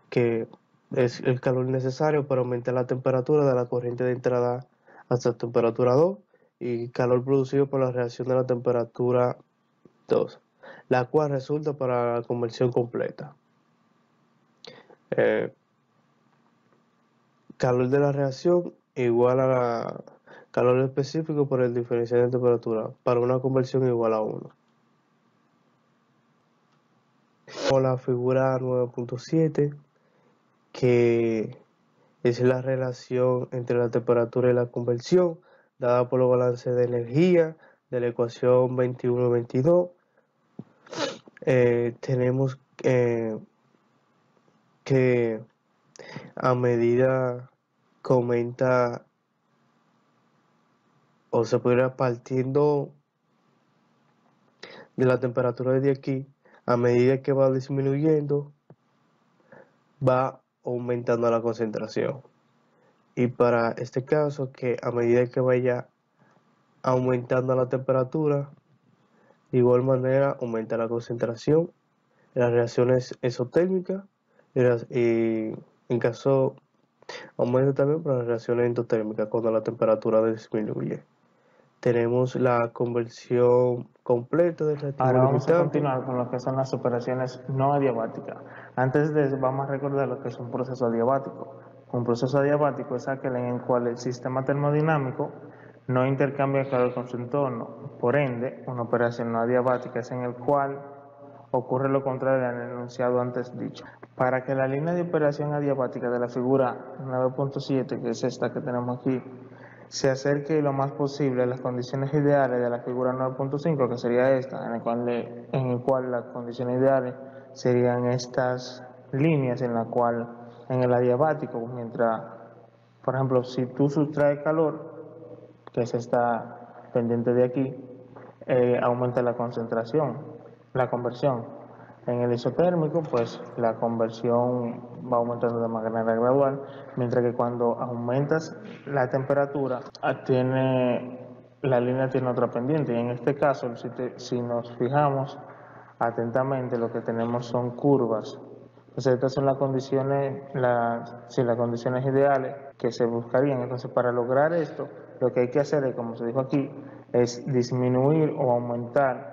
que es el calor necesario para aumentar la temperatura de la corriente de entrada hasta temperatura 2 y calor producido por la reacción de la temperatura 2, la cual resulta para la conversión completa. Calor de la reacción igual a calor específico por el diferencial de temperatura para una conversión igual a 1. Con la figura 9.7, que es la relación entre la temperatura y la conversión dada por los balances de energía de la ecuación 21-22. Tenemos que a medida que aumenta, o se puede ir partiendo de la temperatura de aquí, a medida que va disminuyendo, va aumentando la concentración. Y para este caso, que a medida que vaya aumentando la temperatura, de igual manera aumenta la concentración en las reacciones exotérmicas y en caso aumenta también para las reacciones endotérmicas cuando la temperatura disminuye. Tenemos la conversión completa del reactivo Ahora vamos a limitante. continuar con lo que son las operaciones no adiabáticas. Antes de eso vamos a recordar lo que es un proceso adiabático. Un proceso adiabático es aquel en el cual el sistema termodinámico no intercambia calor con su entorno. Por ende, una operación no adiabática es en el cual ocurre lo contrario al enunciado antes dicho. Para que la línea de operación adiabática de la figura 9.7, que es esta que tenemos aquí, se acerque lo más posible a las condiciones ideales de la figura 9.5, que sería esta, en el cual las condiciones ideales serían estas líneas en la cual, en el adiabático, mientras, por ejemplo, si tú sustraes calor, que es esta pendiente de aquí, aumenta la concentración, la conversión. En el isotérmico, pues la conversión va aumentando de manera gradual, mientras que cuando aumentas la temperatura, la línea tiene otra pendiente. Y en este caso, si nos fijamos atentamente, lo que tenemos son curvas. Entonces, estas son las condiciones ideales que se buscarían. Entonces, para lograr esto, lo que hay que hacer es, como se dijo aquí, es disminuir o aumentar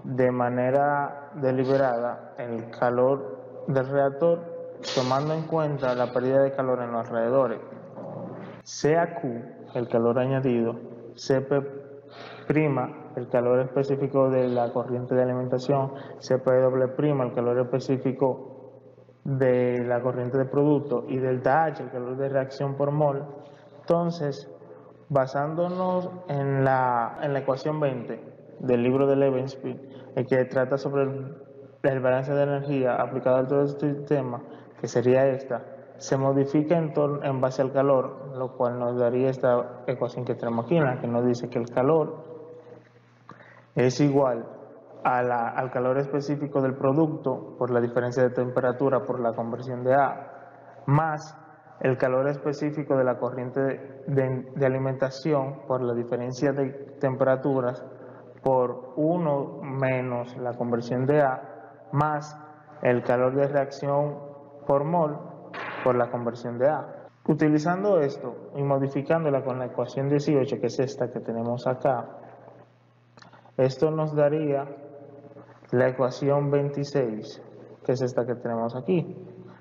de manera deliberada el calor del reactor, tomando en cuenta la pérdida de calor en los alrededores. Sea Q, el calor añadido, Cp', el calor específico de la corriente de alimentación, Cp', el calor específico de la corriente de producto, y delta H, el calor de reacción por mol. Entonces, basándonos en la ecuación 20 del libro de Levenspiel, el que trata sobre el balance de energía aplicado a todo este sistema, que sería esta, se modifica en base al calor, lo cual nos daría esta ecuación que tenemos aquí, en la que nos dice que el calor es igual al calor específico del producto por la diferencia de temperatura por la conversión de A, más el calor específico de la corriente de alimentación por la diferencia de temperaturas por 1 menos la conversión de A, más el calor de reacción por mol por la conversión de A. Utilizando esto y modificándola con la ecuación 18, que es esta que tenemos acá, esto nos daría la ecuación 26, que es esta que tenemos aquí,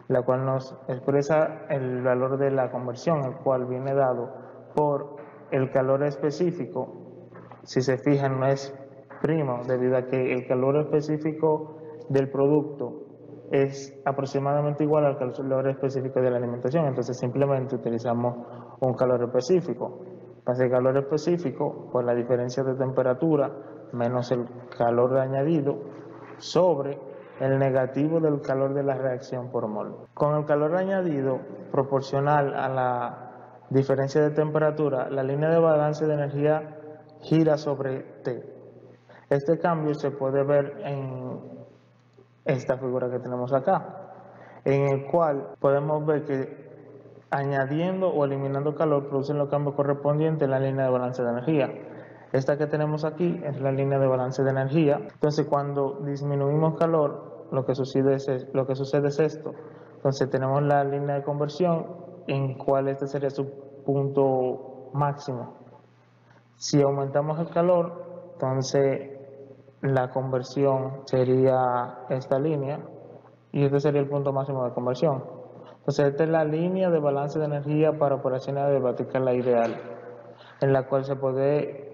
la cual nos expresa el valor de la conversión, el cual viene dado por el calor específico. Si se fijan, no es primo, debido a que el calor específico del producto es aproximadamente igual al calor específico de la alimentación. Entonces simplemente utilizamos un calor específico. Para el calor específico, por la diferencia de temperatura menos el calor añadido sobre el negativo del calor de la reacción por mol. Con el calor añadido proporcional a la diferencia de temperatura, la línea de balance de energía gira sobre T. Este cambio se puede ver en esta figura que tenemos acá, en el cual podemos ver que añadiendo o eliminando calor producen los cambios correspondientes en la línea de balance de energía. Esta que tenemos aquí es la línea de balance de energía. Entonces, cuando disminuimos calor, lo que sucede es esto. Entonces, tenemos la línea de conversión, en cual este sería su punto máximo. Si aumentamos el calor, entonces la conversión sería esta línea, y este sería el punto máximo de conversión. Entonces, esta es la línea de balance de energía para operaciones adiabáticas, la ideal, en la cual se puede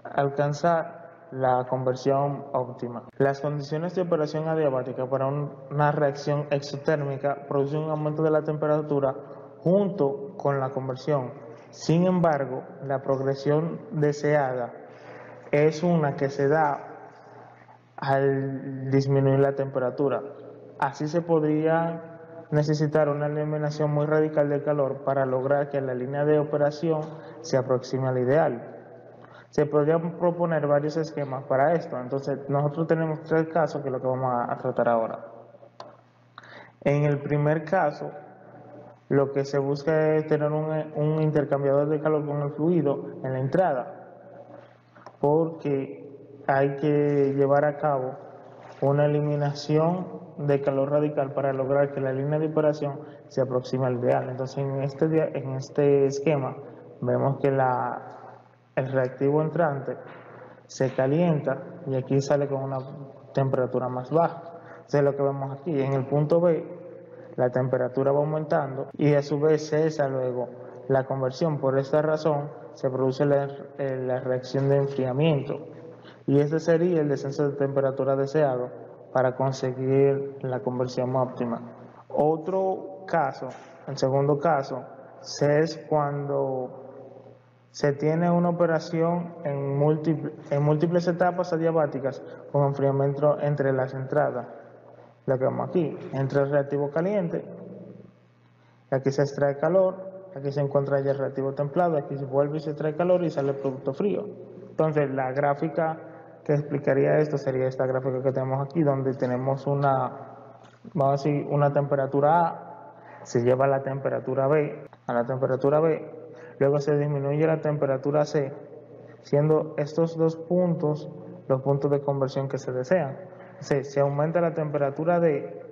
alcanzar la conversión óptima. Las condiciones de operación adiabática para una reacción exotérmica producen un aumento de la temperatura junto con la conversión. Sin embargo, la progresión deseada es una que se da al disminuir la temperatura. Así se podría necesitar una eliminación muy radical del calor para lograr que la línea de operación se aproxime al ideal. Se podrían proponer varios esquemas para esto. Entonces, nosotros tenemos 3 casos que es lo que vamos a tratar ahora. En el primer caso, lo que se busca es tener un intercambiador de calor con el fluido en la entrada, porque hay que llevar a cabo una eliminación de calor radical para lograr que la línea de operación se aproxime al ideal. Entonces, en este esquema vemos que el reactivo entrante se calienta y aquí sale con una temperatura más baja. Entonces, lo que vemos aquí, en el punto B, la temperatura va aumentando y a su vez cesa luego la conversión. Por esta razón se produce la reacción de enfriamiento y este sería el descenso de temperatura deseado para conseguir la conversión óptima. Otro caso, el segundo caso, es cuando se tiene una operación en múltiples etapas adiabáticas con enfriamiento entre las entradas. Lo que vemos aquí, entra el reactivo caliente, aquí se extrae calor, aquí se encuentra ya el reactivo templado, aquí se vuelve y se extrae calor y sale el producto frío. Entonces, la gráfica que explicaría esto sería esta gráfica que tenemos aquí, donde tenemos vamos a decir, una temperatura A, se lleva a la temperatura B, luego se disminuye la temperatura C, siendo estos 2 puntos los puntos de conversión que se desean. Se aumenta la temperatura D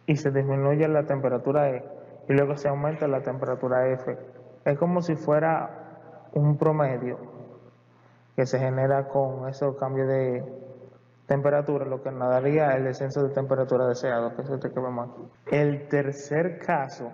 y se disminuye la temperatura E, y luego se aumenta la temperatura F. Es como si fuera un promedio que se genera con esos cambios de temperatura, lo que nos daría el descenso de temperatura deseado, que es este que vemos aquí. El tercer caso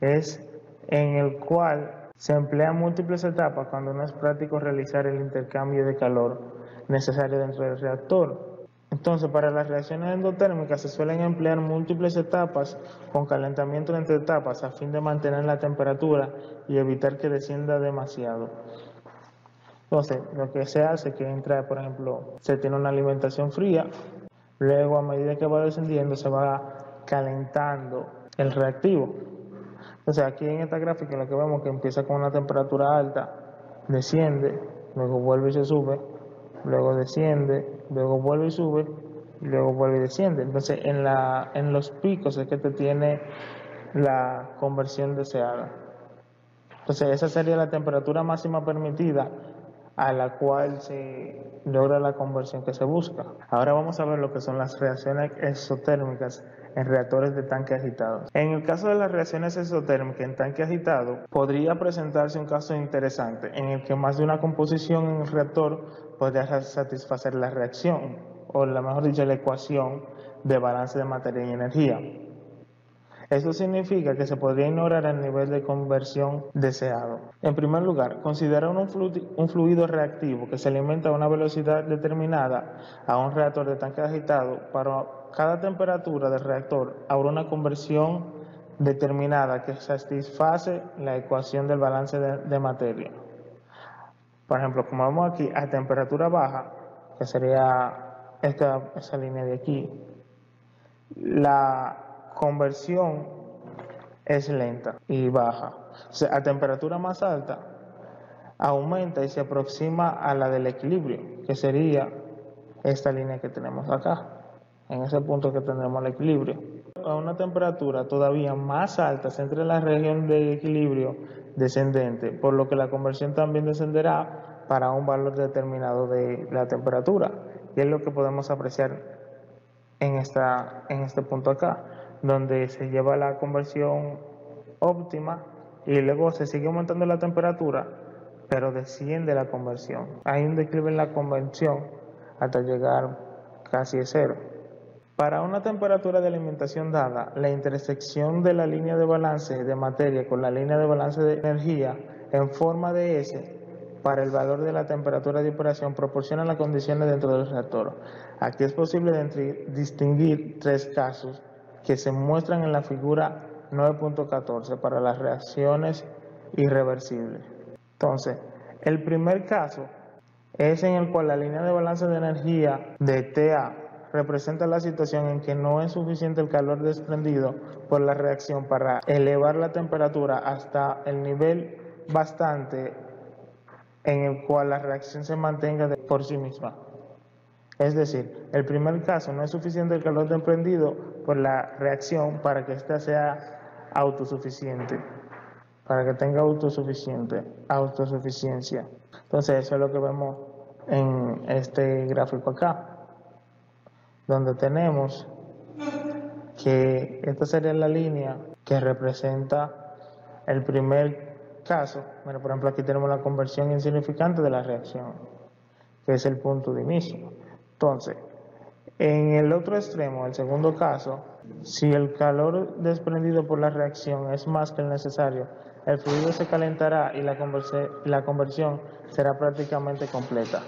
es en el cual se emplean múltiples etapas cuando no es práctico realizar el intercambio de calor necesario dentro del reactor. Entonces, para las reacciones endotérmicas se suelen emplear múltiples etapas con calentamiento entre etapas a fin de mantener la temperatura y evitar que descienda demasiado. Entonces, lo que se hace es que entra, por ejemplo, se tiene una alimentación fría, luego a medida que va descendiendo se va calentando el reactivo. Entonces, aquí en esta gráfica lo que vemos es que empieza con una temperatura alta, desciende, luego vuelve y se sube, luego desciende, luego vuelve y sube, y luego vuelve y desciende. Entonces, en los picos es que te tiene la conversión deseada. Entonces, esa sería la temperatura máxima permitida a la cual se logra la conversión que se busca. Ahora vamos a ver lo que son las reacciones exotérmicas en reactores de tanque agitado. En el caso de las reacciones exotérmicas en tanque agitado, podría presentarse un caso interesante en el que más de una composición en el reactor podría satisfacer la reacción, o mejor dicho, la ecuación de balance de materia y energía. Esto significa que se podría ignorar el nivel de conversión deseado. En primer lugar, considera un fluido reactivo que se alimenta a una velocidad determinada a un reactor de tanque agitado. Para cada temperatura del reactor habrá una conversión determinada que satisface la ecuación del balance de materia. Por ejemplo, como vemos aquí, a temperatura baja, que sería esa línea de aquí, la conversión es lenta y baja. O sea, a temperatura más alta aumenta y se aproxima a la del equilibrio, que sería esta línea que tenemos acá. En ese punto que tendremos el equilibrio. A una temperatura todavía más alta se entra en la región de equilibrio descendente, por lo que la conversión también descenderá para un valor determinado de la temperatura, y es lo que podemos apreciar en este punto acá, donde se lleva la conversión óptima y luego se sigue aumentando la temperatura, pero desciende la conversión. Hay un declive en la conversión hasta llegar casi a cero. Para una temperatura de alimentación dada, la intersección de la línea de balance de materia con la línea de balance de energía en forma de S para el valor de la temperatura de operación proporciona las condiciones dentro del reactor. Aquí es posible distinguir 3 casos que se muestran en la figura 9.14 para las reacciones irreversible. Entonces, el primer caso es en el cual la línea de balance de energía de TA representa la situación en que no es suficiente el calor desprendido por la reacción para elevar la temperatura hasta el nivel bastante en el cual la reacción se mantenga por sí misma. Es decir, el primer caso, no es suficiente el calor desprendido por la reacción para que ésta sea autosuficiente, para que tenga autosuficiencia. Entonces, eso es lo que vemos en este gráfico acá, donde tenemos que esta sería la línea que representa el primer caso. Bueno, por ejemplo, aquí tenemos la conversión insignificante de la reacción, que es el punto de inicio. Entonces, en el otro extremo, el segundo caso, si el calor desprendido por la reacción es más que el necesario, el fluido se calentará y la conversión será prácticamente completa,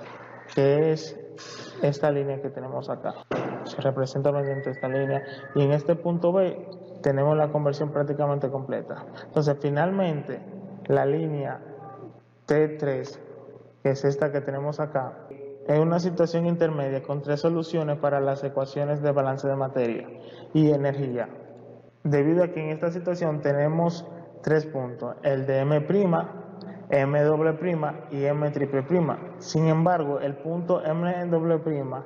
que es esta línea que tenemos acá. Se representa mediante esta línea y en este punto B tenemos la conversión prácticamente completa. Entonces, finalmente, la línea T3, que es esta que tenemos acá, es una situación intermedia con tres soluciones para las ecuaciones de balance de materia y energía, debido a que en esta situación tenemos tres puntos, el de M', M doble prima y M triple prima. Sin embargo, el punto M doble prima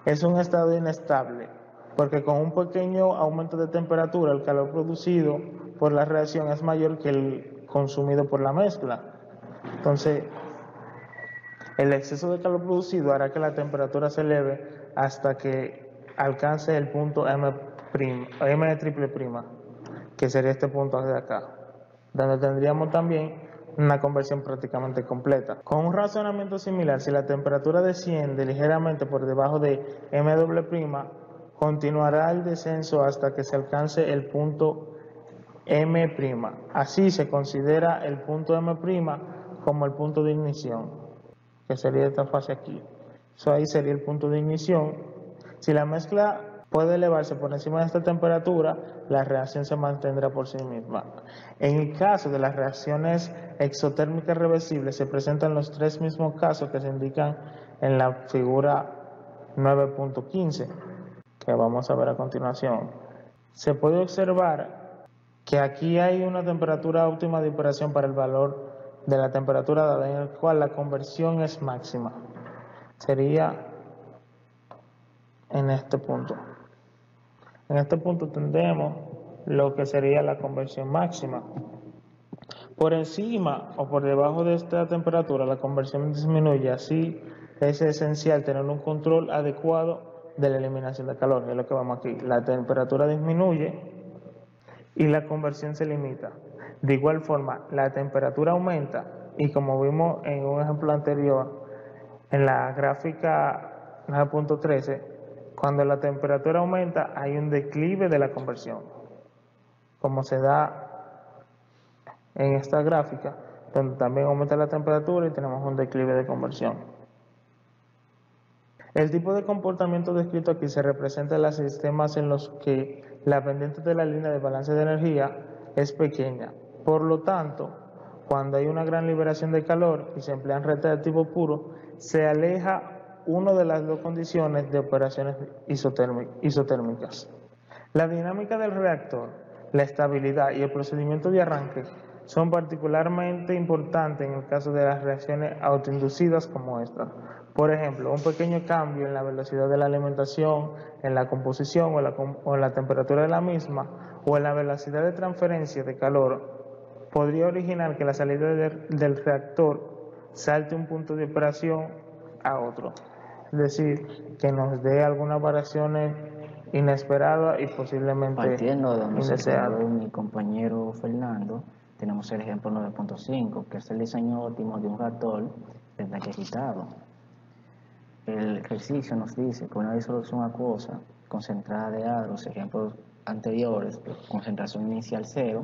es un estado inestable, porque con un pequeño aumento de temperatura, el calor producido por la reacción es mayor que el consumido por la mezcla. Entonces, el exceso de calor producido hará que la temperatura se eleve hasta que alcance el punto M triple prima, que sería este punto de acá, donde tendríamos también una conversión prácticamente completa. Con un razonamiento similar, si la temperatura desciende ligeramente por debajo de M doble prima, continuará el descenso hasta que se alcance el punto M'. Así se considera el punto M' como el punto de ignición, que sería esta fase aquí. Eso ahí sería el punto de ignición. Si la mezcla puede elevarse por encima de esta temperatura, la reacción se mantendrá por sí misma. En el caso de las reacciones exotérmicas reversibles, se presentan los tres mismos casos que se indican en la figura 9.15, que vamos a ver a continuación. Se puede observar que aquí hay una temperatura óptima de operación para el valor de la temperatura dada, en el cual la conversión es máxima. Sería en este punto. En este punto tendremos lo que sería la conversión máxima. Por encima o por debajo de esta temperatura la conversión disminuye, así es esencial tener un control adecuado de la eliminación de calor, es lo que vamos aquí. La temperatura disminuye y la conversión se limita. De igual forma, la temperatura aumenta y como vimos en un ejemplo anterior, en la gráfica 9.13, cuando la temperatura aumenta hay un declive de la conversión, como se da en esta gráfica, donde también aumenta la temperatura y tenemos un declive de conversión. El tipo de comportamiento descrito aquí se representa en los sistemas en los que la pendiente de la línea de balance de energía es pequeña. Por lo tanto, cuando hay una gran liberación de calor y se emplean redes de tipo puro, se aleja una de las dos condiciones de operaciones isotérmicas. La dinámica del reactor, la estabilidad y el procedimiento de arranque son particularmente importantes en el caso de las reacciones autoinducidas como esta. Por ejemplo, un pequeño cambio en la velocidad de la alimentación, en la composición o en la temperatura de la misma, o en la velocidad de transferencia de calor, podría originar que la salida del reactor salte un punto de operación a otro. Es decir, que nos dé algunas variaciones inesperadas y posiblemente Partiendo de donde se indeseadas. quedó mi compañero Fernando, tenemos el ejemplo 9.5, que es el diseño óptimo de un reactor de tanque agitado. El ejercicio nos dice que una disolución acuosa concentrada de A, los ejemplos anteriores, concentración inicial 0,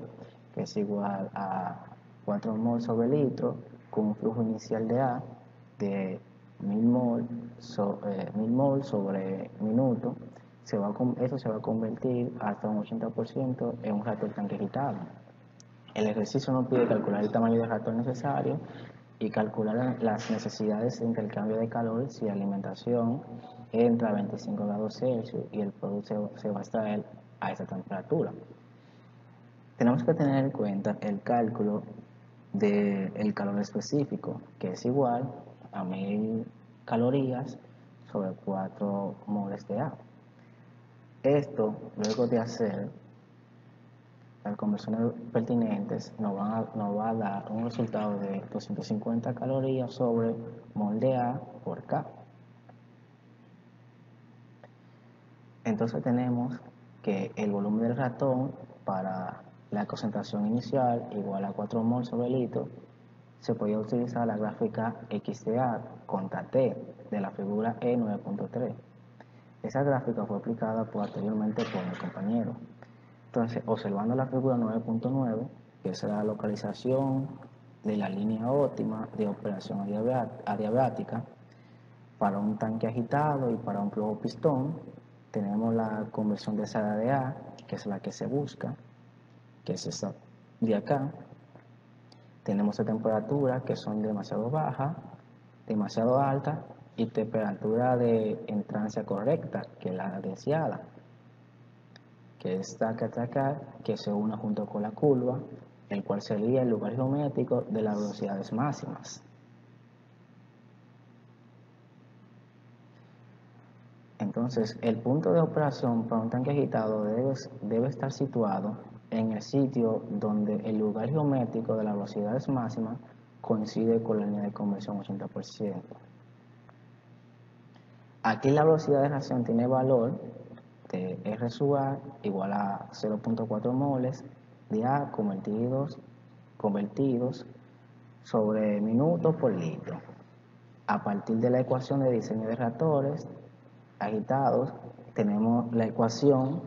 que es igual a 4 mol sobre litro, con un flujo inicial de A de 1000 mol sobre minuto, eso se va a convertir hasta un 80% en un reactor tanque agitado. El ejercicio nos pide calcular el tamaño del ratón necesario y calcular las necesidades de intercambio de calor si la alimentación entra a 25 grados Celsius y el producto se va a extraer a esa temperatura. Tenemos que tener en cuenta el cálculo del calor específico, que es igual a 1000 calorías sobre 4 moles de agua. Esto, luego de hacer las conversiones pertinentes, nos va a dar un resultado de 250 calorías sobre mol de A por K. Entonces tenemos que el volumen del ratón para la concentración inicial igual a 4 mol sobre litro. Se podía utilizar la gráfica XDA contra T de la figura E9.3. Esa gráfica fue aplicada anteriormente por mi compañero. Entonces, observando la figura 9.9, que es la localización de la línea óptima de operación adiabática para un tanque agitado y para un flujo pistón, tenemos la conversión de esa de A, que es la que se busca, que es esta de acá. Tenemos la temperatura que son demasiado bajas, demasiado altas y temperatura de entrancia correcta, que es la deseada, que es acá, que se une junto con la curva, el cual sería el lugar geométrico de las velocidades máximas. Entonces, el punto de operación para un tanque agitado debe estar situado en el sitio donde el lugar geométrico de las velocidades máximas coincide con la línea de conversión 80%. Aquí la velocidad de reacción tiene valor de R sub A igual a 0.4 moles de A convertidos sobre minuto por litro. A partir de la ecuación de diseño de reactores agitados, tenemos la ecuación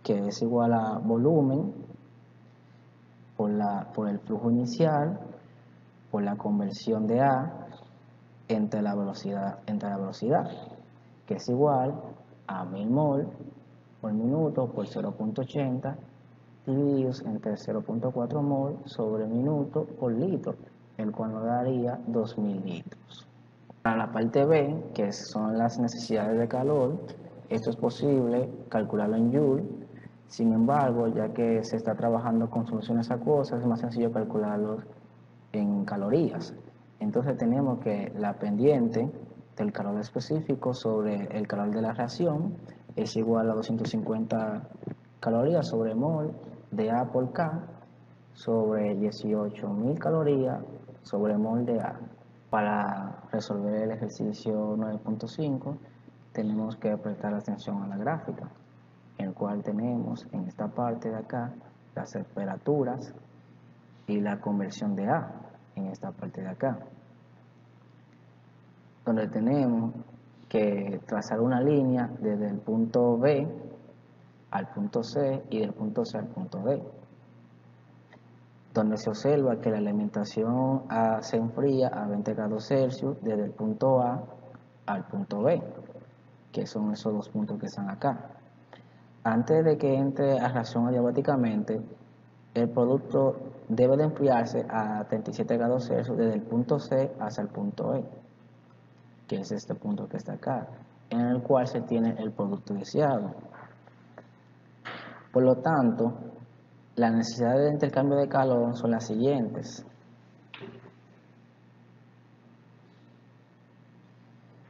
que es igual a volumen por el flujo inicial por la conversión de A entre la velocidad, que es igual a 1000 mol por minuto por 0.80 divididos entre 0.4 mol sobre minuto por litro, el cual nos daría 2000 litros. Para la parte B, que son las necesidades de calor, esto es posible calcularlo en Joule. Sin embargo, ya que se está trabajando con soluciones acuosas, es más sencillo calcularlos en calorías. Entonces tenemos que la pendiente del calor específico sobre el calor de la reacción es igual a 250 calorías sobre mol de A por K sobre 18.000 calorías sobre mol de A. Para resolver el ejercicio 9.5 tenemos que prestar atención a la gráfica, en el cual tenemos en esta parte de acá las temperaturas y la conversión de A en esta parte de acá, donde tenemos que trazar una línea desde el punto B al punto C y del punto C al punto D, donde se observa que la alimentación se enfría a 20 grados Celsius desde el punto A al punto B, que son esos dos puntos que están acá. Antes de que entre a reacción adiabáticamente, el producto debe de enfriarse a 37 grados Celsius desde el punto C hasta el punto E, que es este punto que está acá, en el cual se tiene el producto deseado. Por lo tanto, las necesidades de intercambio de calor son las siguientes.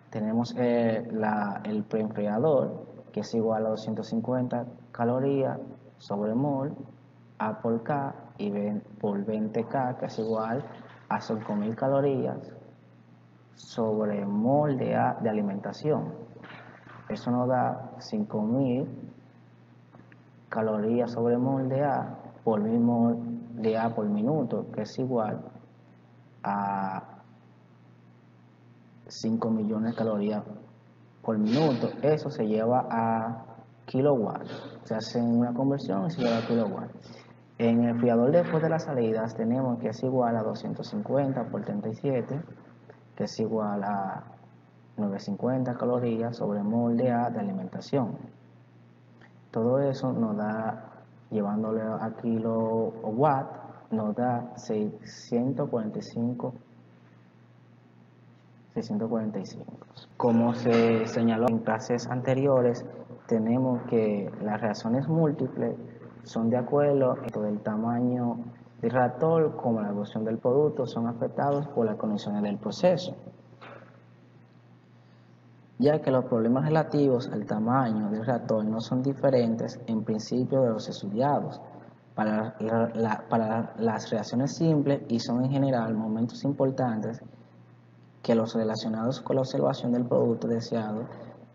Tenemos el preenfriador, que es igual a 250 calorías sobre mol, A por K y B por 20K, que es igual a 5.000 calorías sobre mol de A de alimentación. Eso nos da 5.000 calorías sobre mol de A por 1000 mol de A por minuto, que es igual a 5 millones de calorías por minuto. Eso se lleva a kilowatts. Se hace una conversión y se lleva a kilowatts. En el enfriador después de las salidas tenemos que es igual a 250 por 37, que es igual a 950 calorías sobre mol de A de alimentación. Todo eso nos da llevándole a kilowatt, nos da 645. Como se señaló en clases anteriores, tenemos que las reacciones múltiples son de acuerdo tanto del tamaño del reactor como la evolución del producto son afectados por las condiciones del proceso, ya que los problemas relativos al tamaño del reactor no son diferentes en principio de los estudiados para las reacciones simples y son en general momentos importantes que los relacionados con la observación del producto deseado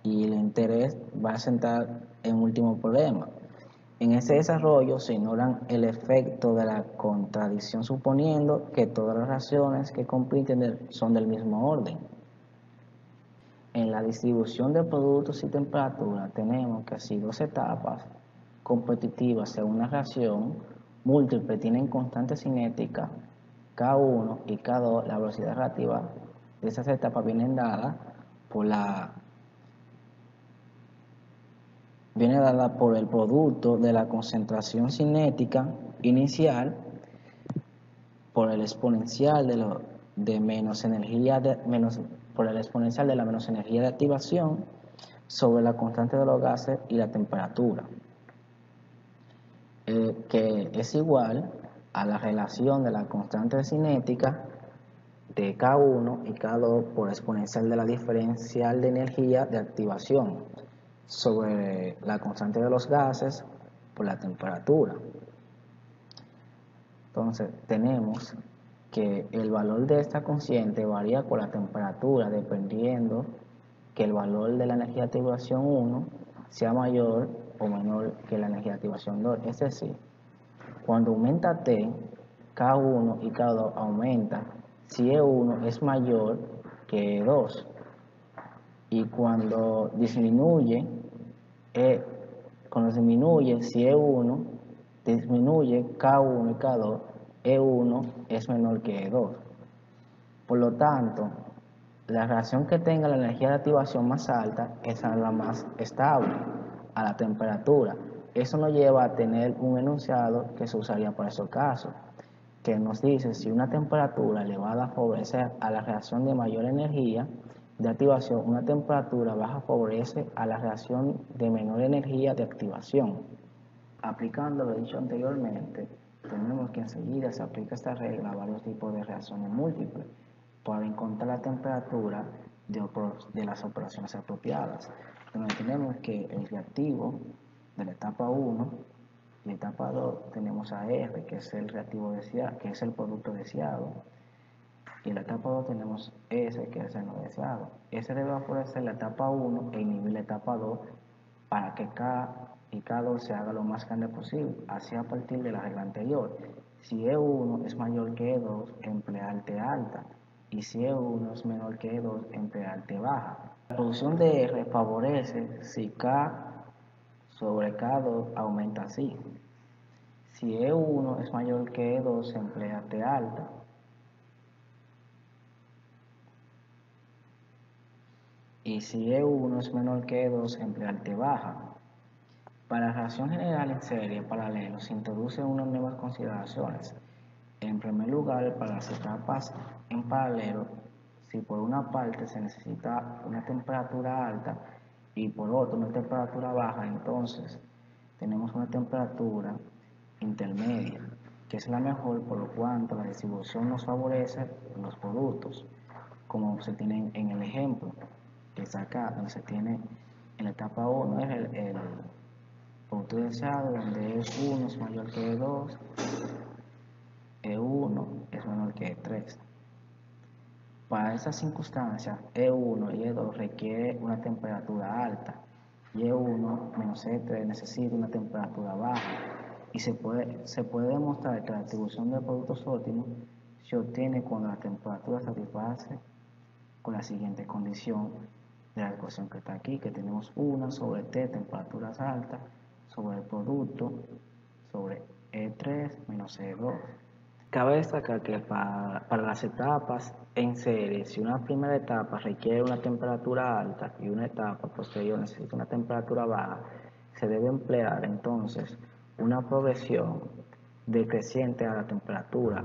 y el interés va a centrar en último problema. En ese desarrollo se ignoran el efecto de la contradicción suponiendo que todas las reacciones que compiten son del mismo orden. En la distribución de productos y temperatura tenemos que así dos etapas competitivas según una reacción múltiple tienen constante cinética K1 y K2, la velocidad relativa de esas etapas viene dada por el producto de la concentración cinética inicial por el exponencial de la menos energía de activación sobre la constante de los gases y la temperatura, que es igual a la relación de la constante cinética de K1 y K2 por exponencial de la diferencial de energía de activación sobre la constante de los gases por la temperatura. Entonces tenemos que el valor de esta constante varía con la temperatura dependiendo que el valor de la energía de activación 1 sea mayor o menor que la energía de activación 2. Es decir, cuando aumenta T, K1 y K2 aumentan si E1 es mayor que E2, y cuando disminuye, si E1 disminuye K1 y K2, E1 es menor que E2. Por lo tanto, la reacción que tenga la energía de activación más alta es la más estable a la temperatura. Eso nos lleva a tener un enunciado que se usaría para esos casos, que nos dice si una temperatura elevada favorece a la reacción de mayor energía de activación, una temperatura baja favorece a la reacción de menor energía de activación. Aplicando lo dicho anteriormente, tenemos que enseguida se aplica esta regla a varios tipos de reacciones múltiples para encontrar la temperatura de las operaciones apropiadas. Donde tenemos que el reactivo de la etapa 1 y la etapa 2 tenemos a R, que es el reactivo deseado, que es el producto deseado, y en la etapa 2 tenemos S, que es el no deseado. S debe favorecer la etapa 1 e inhibir la etapa 2 para que K y K2 se haga lo más grande posible, así a partir de la regla anterior. Si E1 es mayor que E2, emplear T alta, y si E1 es menor que E2, emplear T baja. La producción de R favorece si K sobre K2 aumenta así. Si E1 es mayor que E2, se emplea T alta. Y si E1 es menor que E2, se emplea T baja. Para la reacción general en serie paralelo se introducen unas nuevas consideraciones. En primer lugar, para las etapas en paralelo, si por una parte se necesita una temperatura alta y por otra una temperatura baja, entonces tenemos una temperatura intermedia, que es la mejor, por lo cuanto la distribución nos favorece los productos, como se tiene en el ejemplo, que es acá, donde se tiene en la etapa 1 es el producto deseado, donde E1 es mayor que E2, E1 es menor que E3. Para esas circunstancias, E1 y E2 requiere una temperatura alta y E1 menos E3 necesita una temperatura baja, y se puede demostrar que la distribución de productos óptimos se obtiene cuando la temperatura satisface con la siguiente condición de la ecuación que está aquí, que tenemos 1 sobre T, temperaturas altas, sobre el producto, sobre E3 menos E2. Cabe destacar que para las etapas en serie, si una primera etapa requiere una temperatura alta y una etapa posterior necesita una temperatura baja, se debe emplear entonces una progresión decreciente a la temperatura